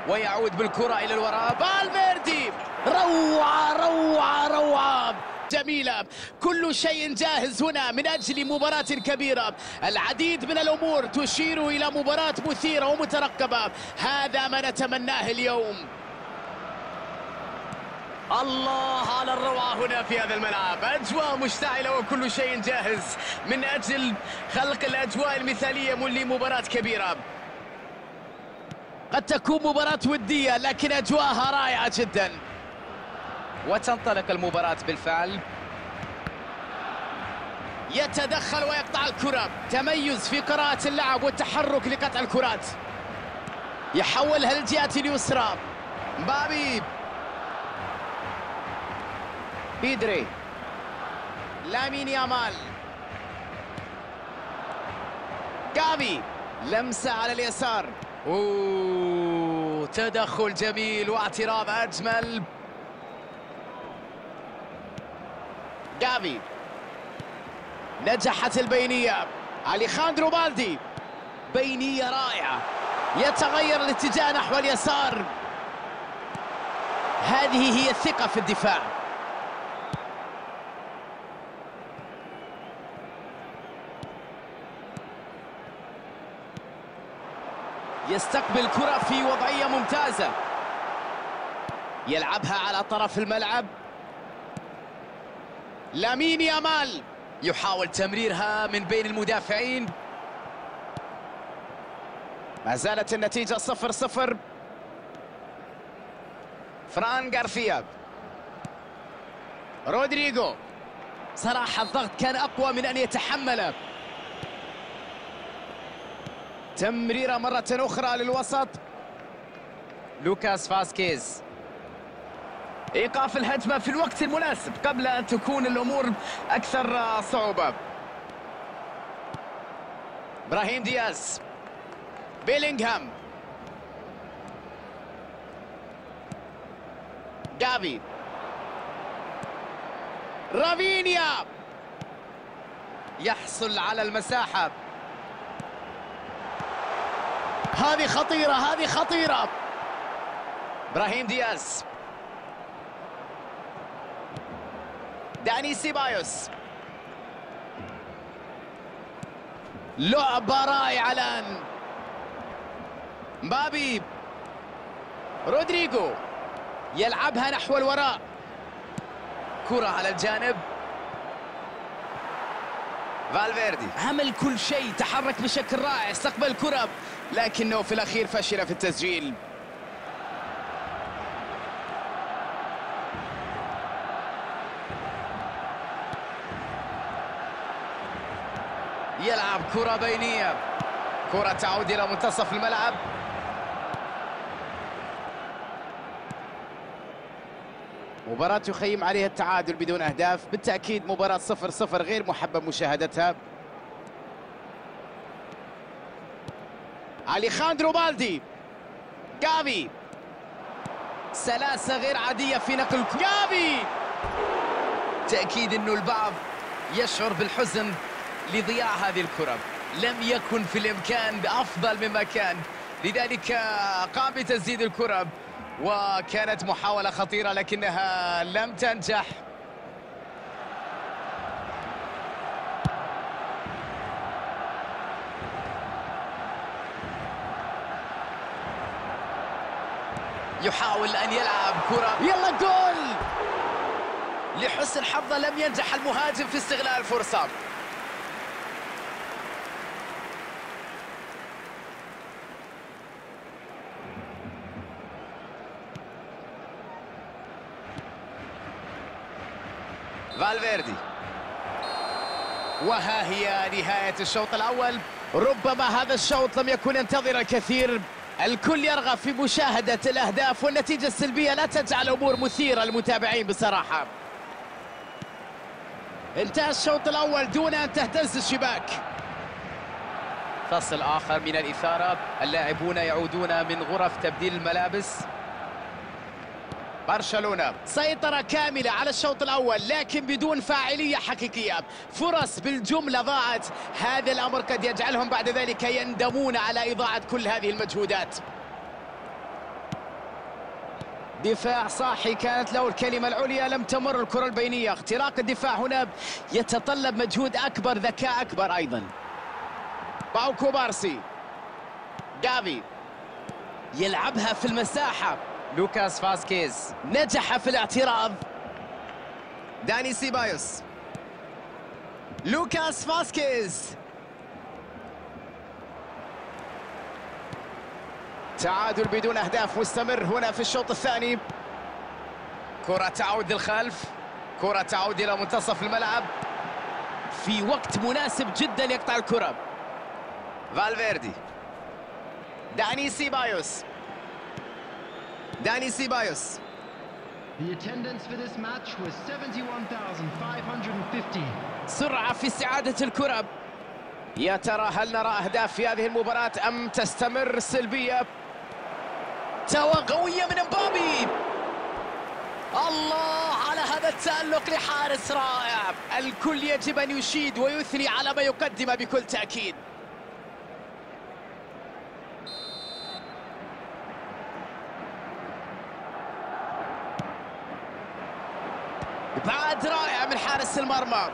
ويعود بالكرة إلى الوراء. فالفيردي، روعة روعة روعة جميلة. كل شيء جاهز هنا من أجل مباراة كبيرة. العديد من الأمور تشير إلى مباراة مثيرة ومترقبة. هذا ما نتمناه اليوم. الله على الروعة هنا في هذا الملعب. أجواء مشتعلة وكل شيء جاهز من أجل خلق الأجواء المثالية لمباراة كبيرة. قد تكون مباراة ودية لكن أجواءها رائعة جدا. وتنطلق المباراة بالفعل. يتدخل ويقطع الكرة. تميز في قراءة اللعب والتحرك لقطع الكرات. يحولها للجهة اليسرى. مبابي، بيدري، لامين يامال، جافي، لمسة على اليسار. تدخل جميل واعتراض أجمل. جافي، نجحت البينية. أليخاندرو بالدي، بينية رائعة. يتغير الاتجاه نحو اليسار. هذه هي الثقة في الدفاع. يستقبل كرة في وضعية ممتازة. يلعبها على طرف الملعب. لامين يامال يحاول تمريرها من بين المدافعين. ما زالت النتيجة 0-0. فران غارسيا، رودريغو. صراحة الضغط كان أقوى من أن يتحمله. تمريرة مرة أخرى للوسط. لوكاس فاسكيز. إيقاف الهجمة في الوقت المناسب قبل أن تكون الأمور أكثر صعوبة. إبراهيم دياز، بيلينغهام، جافي، رافينيا يحصل على المساحة. هذه خطيرة، هذه خطيرة. إبراهيم دياز، داني سيبايوس. لعبة رائعة الآن. مبابي، رودريغو يلعبها نحو الوراء. كرة على الجانب. فالفيردي عمل كل شيء، تحرك بشكل رائع، استقبل الكرة لكنه في الأخير فشل في التسجيل. يلعب كرة بينية. كرة تعود إلى منتصف الملعب. مباراة يخيم عليها التعادل بدون أهداف. بالتأكيد مباراة 0-0 غير محبب مشاهدتها. أليخاندرو بالدي، جافي. سلاسة غير عادية في نقل جافي. تأكيد أنه البعض يشعر بالحزن لضياع هذه الكرة. لم يكن في الإمكان أفضل مما كان، لذلك قام بتسديد الكرة وكانت محاولة خطيرة لكنها لم تنجح. يحاول أن يلعب كرة. يلا جول. لحسن حظه لم ينجح المهاجم في استغلال الفرصة. فالفيردي. وها هي نهاية الشوط الأول. ربما هذا الشوط لم يكن ينتظر الكثير. الكل يرغب في مشاهدة الأهداف، والنتيجة السلبية لا تجعل الأمور مثيرة للمتابعين بصراحة. انتهى الشوط الأول دون أن تهتز الشباك. فصل آخر من الإثارة. اللاعبون يعودون من غرف تبديل الملابس. برشلونة سيطرة كاملة على الشوط الأول لكن بدون فاعلية حقيقية. فرص بالجملة ضاعت. هذا الأمر قد يجعلهم بعد ذلك يندمون على إضاعة كل هذه المجهودات. دفاع صاحي، كانت له الكلمة العليا، لم تمر الكرة البينية. اختراق الدفاع هنا يتطلب مجهود أكبر، ذكاء أكبر أيضا. باو كوبارسي، جافي يلعبها في المساحة. لوكاس فاسكيز نجح في الاعتراض. داني سيبايوس، لوكاس فاسكيز، تعادل بدون أهداف مستمر هنا في الشوط الثاني. كرة تعود للخلف، كرة تعود إلى منتصف الملعب في وقت مناسب جدا يقطع الكرة. فالفيردي، داني سيبايوس، داني سيبايوس. The attendance for this match was 71,550. سرعة في استعادة الكرة. يا ترى هل نرى أهداف في هذه المباراة أم تستمر السلبية؟ قوية من مبابي. الله على هذا التألق لحارس رائع. الكل يجب أن يشيد ويثني على ما يقدمه بكل تأكيد. إبعاد رائع من حارس المرمى،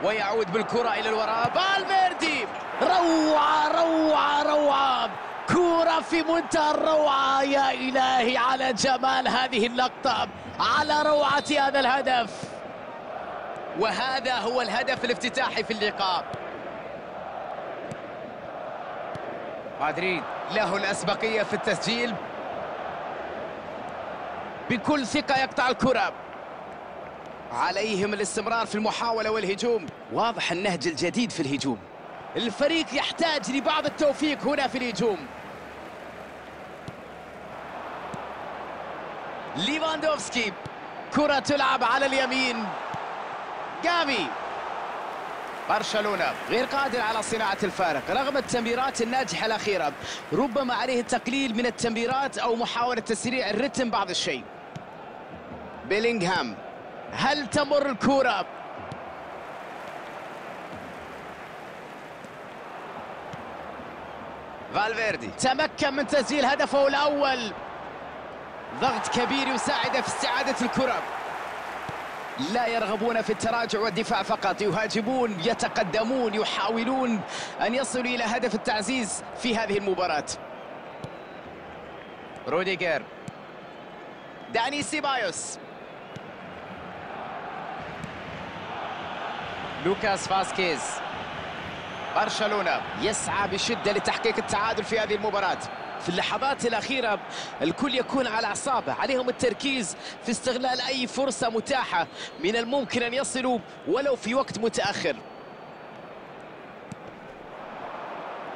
ويعود بالكرة إلى الوراء. فالفيردي، روعة روعة روعة، كرة في منتهى الروعة. يا إلهي على جمال هذه اللقطة، على روعة هذا الهدف. وهذا هو الهدف الافتتاحي في اللقاء. مدريد له الأسبقية في التسجيل، بكل ثقة يقطع الكرة. عليهم الاستمرار في المحاولة والهجوم. واضح النهج الجديد في الهجوم. الفريق يحتاج لبعض التوفيق هنا في الهجوم. ليفاندوفسكي، كرة تلعب على اليمين. جافي، برشلونة غير قادر على صناعة الفارق رغم التمريرات الناجحة الأخيرة. ربما عليه التقليل من التمريرات أو محاولة تسريع الرتم بعض الشيء. بيلينغهام، هل تمر الكرة؟ فالفيردي تمكن من تسجيل هدفه الأول. ضغط كبير يساعده في استعادة الكرة. لا يرغبون في التراجع والدفاع فقط، يهاجمون، يتقدمون، يحاولون أن يصلوا إلى هدف التعزيز في هذه المباراة. روديجر، داني سيبايوس، لوكاس فاسكيز. برشلونة يسعى بشدة لتحقيق التعادل في هذه المباراة. في اللحظات الأخيرة الكل يكون على أعصابه، عليهم التركيز في استغلال أي فرصة متاحة، من الممكن أن يصلوا ولو في وقت متأخر.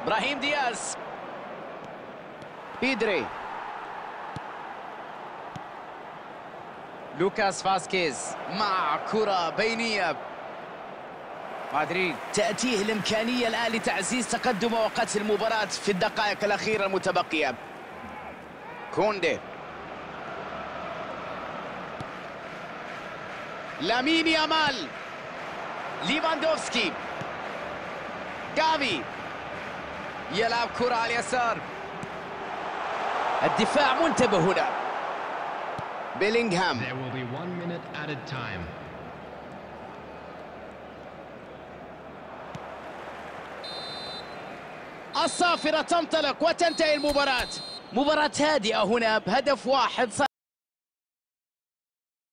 إبراهيم دياز، بيدري، لوكاس فاسكيز مع كرة بينية. مدريد تأتيه الإمكانية الآن لتعزيز تقدمه وقت المباراة في الدقائق الأخيرة المتبقية. كوندي، لامين يامال، ليفاندوفسكي، جافي يلعب كرة على اليسار. الدفاع منتبه هنا. بيلينغهام، There will be 1 minute added time. الصافرة تنطلق وتنتهي المباراة. مباراة هادئة هنا بهدف واحد.